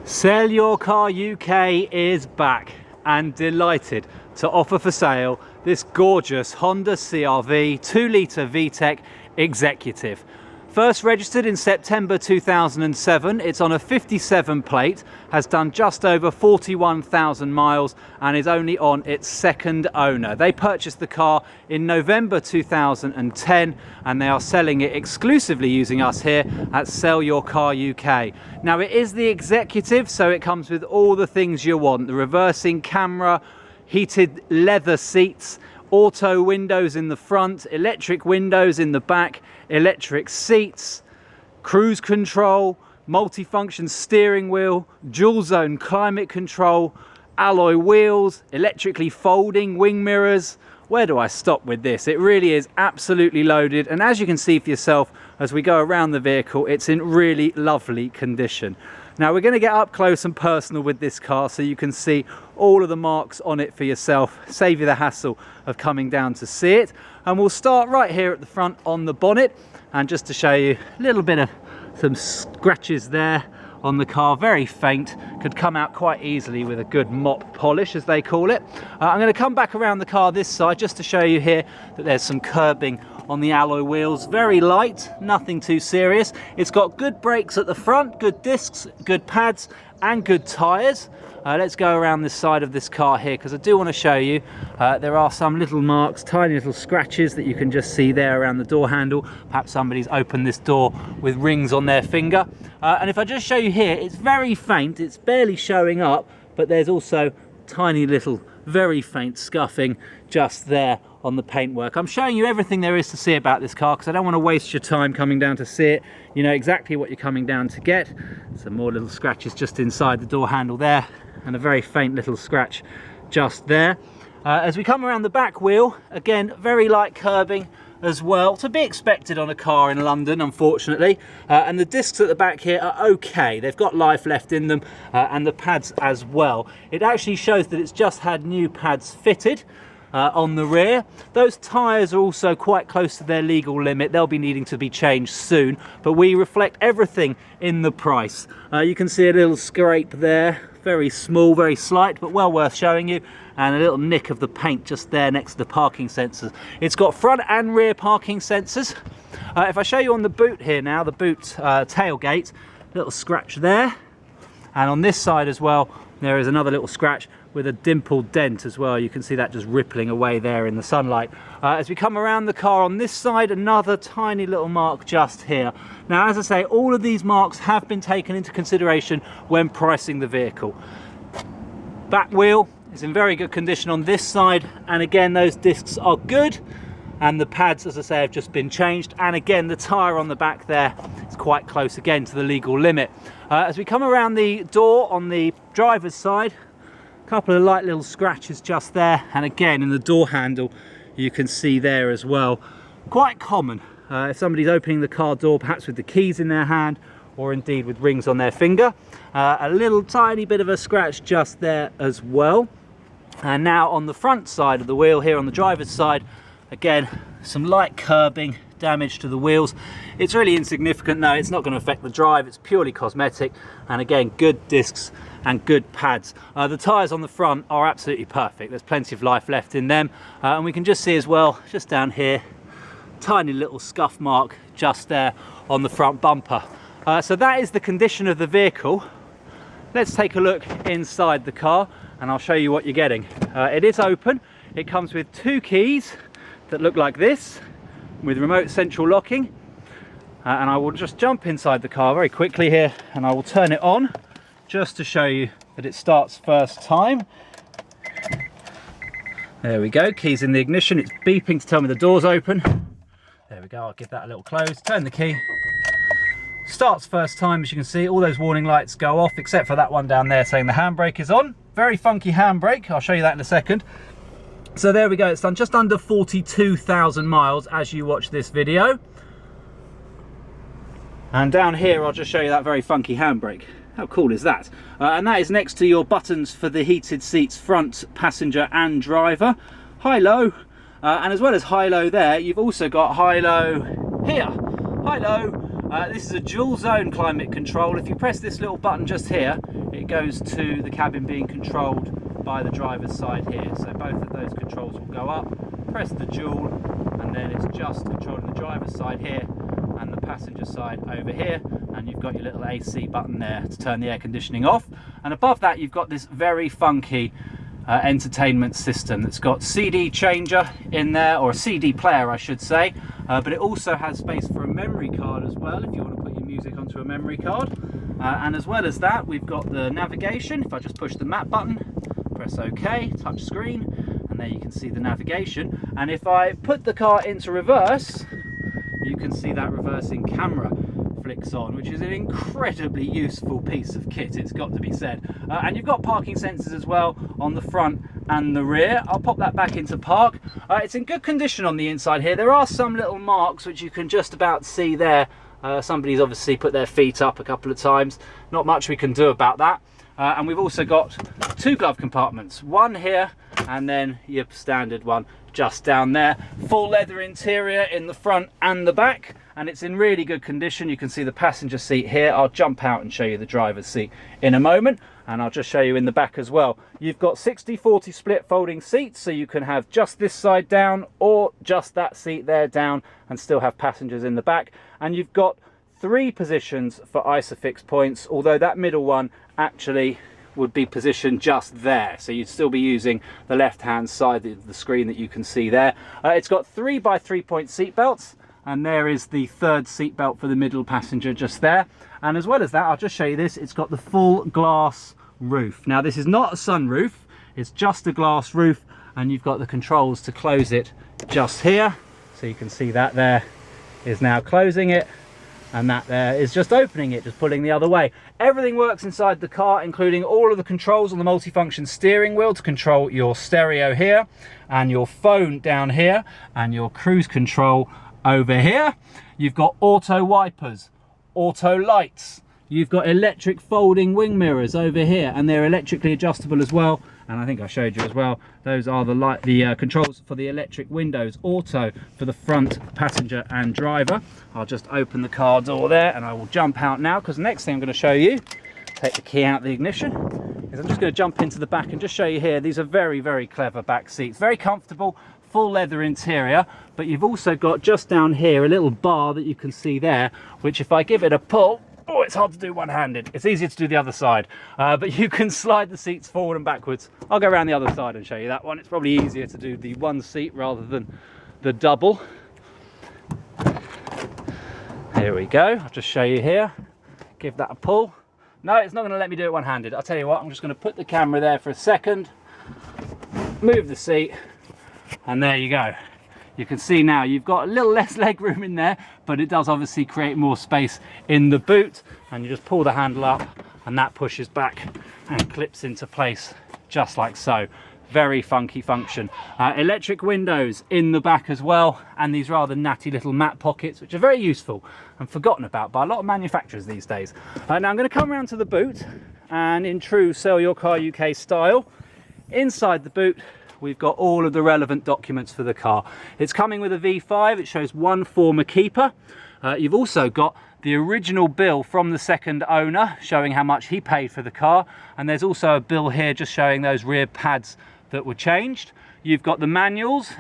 Sell Your Car UK is back and delighted to offer for sale this gorgeous Honda CRV 2-litre VTEC Executive. First registered in September 2007, it's on a 57 plate, has done just over 41,000 miles and is only on its second owner. They purchased the car in November 2010 and they are selling it exclusively using us here at Sell Your Car UK. Now it is the Executive, so it comes with all the things you want: the reversing camera, heated leather seats, auto windows in the front, electric windows in the back, electric seats, cruise control, multifunction steering wheel, dual zone climate control, alloy wheels, electrically folding wing mirrors. Where do I stop with this? It really is absolutely loaded, and as you can see for yourself as we go around the vehicle, it's in really lovely condition. Now we're going to get up close and personal with this car so you can see all of the marks on it for yourself, save you the hassle of coming down to see it. And we'll start right here at the front on the bonnet, and just to show you a little bit of some scratches there on the car, very faint, could come out quite easily with a good mop polish as they call it. I'm going to come back around the car this side just to show you here that there's some curbing on the alloy wheels, very light, nothing too serious. It's got good brakes at the front, good discs, good pads and good tyres. Let's go around this side of this car here because I do want to show you there are some little marks, tiny little scratches that you can just see there around the door handle. Perhaps somebody's opened this door with rings on their finger. And if I just show you here, it's very faint, it's barely showing up, but there's also tiny little very faint scuffing just there on the paintwork. I'm showing you everything there is to see about this car because I don't want to waste your time coming down to see it. You know exactly what you're coming down to get. Some more little scratches just inside the door handle there, and a very faint little scratch just there. As we come around the back wheel, again very light curbing as well, to be expected on a car in London, unfortunately. And the discs at the back here are okay, they've got life left in them, and the pads as well. It actually shows that it's just had new pads fitted on the rear. Those tyres are also quite close to their legal limit. They'll be needing to be changed soon, but we reflect everything in the price. You can see a little scrape there, very small, very slight, but well worth showing you, and a little nick of the paint just there next to the parking sensors. It's got front and rear parking sensors. If I show you on the boot here now, the boot tailgate, little scratch there, and on this side as well there is another little scratch with a dimpled dent as well. You can see that just rippling away there in the sunlight. As we come around the car on this side, another tiny little mark just here. Now, as I say, all of these marks have been taken into consideration when pricing the vehicle. Back wheel is in very good condition on this side, and again those discs are good, and the pads, as I say, have just been changed, and again the tyre on the back there is quite close again to the legal limit. As we come around the door on the driver's side, a couple of light little scratches just there, and again in the door handle you can see there as well. Quite common if somebody's opening the car door, perhaps with the keys in their hand or indeed with rings on their finger. A little tiny bit of a scratch just there as well. And now on the front side of the wheel here on the driver's side, again some light curbing, damage to the wheels. It's really insignificant though, it's not going to affect the drive, it's purely cosmetic, and again good discs and good pads. The tyres on the front are absolutely perfect, there's plenty of life left in them, and we can just see as well, just down here, tiny little scuff mark just there on the front bumper. So that is the condition of the vehicle. Let's take a look inside the car and I'll show you what you're getting. It is open, it comes with two keys that look like this with remote central locking, and I will just jump inside the car very quickly here and I will turn it on just to show you that it starts first time. There we go, keys in the ignition, it's beeping to tell me the door's open. There we go, I'll give that a little close, turn the key. Starts first time, as you can see, all those warning lights go off except for that one down there saying the handbrake is on. Very funky handbrake, I'll show you that in a second. So there we go, it's done just under 42,000 miles as you watch this video. And down here I'll just show you that very funky handbrake. How cool is that? And that is next to your buttons for the heated seats, front, passenger and driver. High-low, and as well as high-low there, you've also got high-low here. High-low, This is a dual zone climate control. If you press this little button just here, it goes to the cabin being controlled by the driver's side here. So both of those controls will go up. Press the dual, and then it's just controlling the driver's side here and the passenger side over here, and you've got your little AC button there to turn the air conditioning off. And above that you've got this very funky entertainment system that's got CD changer in there, or a CD player I should say, but it also has space for a memory card as well if you want to put your music onto a memory card. And as well as that, we've got the navigation. If I just push the map button, press OK, touch screen, and there you can see the navigation. And if I put the car into reverse, you can see that reversing camera flicks on, which is an incredibly useful piece of kit, it's got to be said. And you've got parking sensors as well on the front and the rear. I'll pop that back into park. It's in good condition on the inside here. There are some little marks which you can just about see there. Somebody's obviously put their feet up a couple of times. Not much we can do about that. And we've also got two glove compartments, one here and then your standard one just down there. Full leather interior in the front and the back, and it's in really good condition. You can see the passenger seat here. I'll jump out and show you the driver's seat in a moment, and I'll just show you in the back as well. You've got 60-40 split folding seats, so you can have just this side down or just that seat there down and still have passengers in the back. And you've got 3 positions for ISOFIX points, although that middle one actually would be positioned just there, so you'd still be using the left hand side of the screen that you can see there. It's got 3x3 point seat belts, and there is the 3rd seat belt for the middle passenger just there. And as well as that, I'll just show you this, it's got the full glass roof. Now this is not a sunroof, it's just a glass roof, and you've got the controls to close it just here, so you can see that there is now closing it, and that there is just opening it, just pulling the other way. Everything works inside the car, including all of the controls on the multifunction steering wheel to control your stereo here, and your phone down here, and your cruise control over here. You've got auto wipers, auto lights, you've got electric folding wing mirrors over here, and they're electrically adjustable as well. And I think I showed you as well, those are the controls for the electric windows, auto for the front passenger and driver. I'll just open the car door there, and I will jump out now, because the next thing I'm going to show you, take the key out of the ignition, is I'm just going to jump into the back and just show you here. These are very, very clever back seats, very comfortable, full leather interior, but you've also got just down here a little bar that you can see there, which if I give it a pull, oh, it's hard to do one-handed. It's easier to do the other side, but you can slide the seats forward and backwards. I'll go around the other side and show you that one. It's probably easier to do the one seat rather than the double. Here we go. I'll just show you here. Give that a pull. No, it's not going to let me do it one-handed. I'll tell you what, I'm just going to put the camera there for a second, move the seat, and there you go. You can see now you've got a little less leg room in there, but it does obviously create more space in the boot, and you just pull the handle up and that pushes back and clips into place just like so. Very funky function. Electric windows in the back as well, and these rather natty little mat pockets, which are very useful and forgotten about by a lot of manufacturers these days. Now I'm going to come around to the boot, and in true Sell Your Car UK style, inside the boot we've got all of the relevant documents for the car. It's coming with a V5, it shows one former keeper. You've also got the original bill from the second owner showing how much he paid for the car, and there's also a bill here just showing those rear pads that were changed. You've got the manuals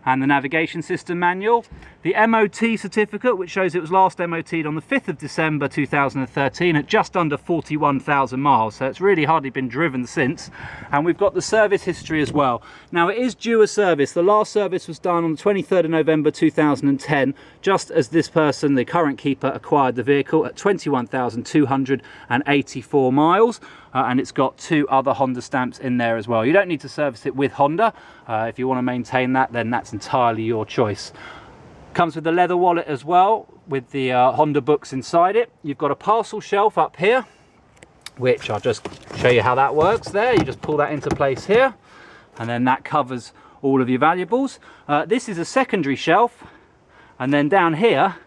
and the navigation system manual, the MOT certificate, which shows it was last MOT'd on the 5th of December 2013 at just under 41,000 miles, so it's really hardly been driven since. And we've got the service history as well. Now it is due a service. The last service was done on the 23rd of November 2010, just as this person, the current keeper, acquired the vehicle at 21,284 miles. And it's got 2 other Honda stamps in there as well. You don't need to service it with Honda. If you want to maintain that, then that's entirely your choice. Comes with the leather wallet as well, with the Honda books inside it. You've got a parcel shelf up here, which I'll just show you how that works there. You just pull that into place here, and then that covers all of your valuables. This is a secondary shelf, and then down here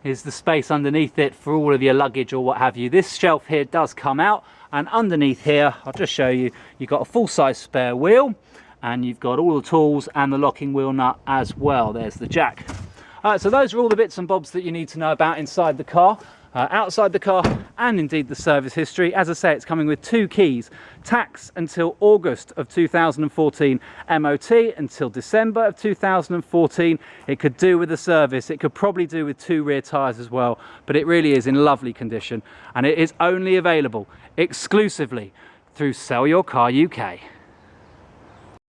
is the space underneath it for all of your luggage or what have you. This shelf here does come out, and underneath here, I'll just show you, you've got a full-size spare wheel, and you've got all the tools and the locking wheel nut as well. There's the jack. So those are all the bits and bobs that you need to know about inside the car. Outside the car, and indeed the service history. As I say, it's coming with 2 keys. Tax until August of 2014, MOT until December of 2014. It could do with a service. It could probably do with 2 rear tyres as well, but it really is in lovely condition, and it is only available exclusively through Sell Your Car UK.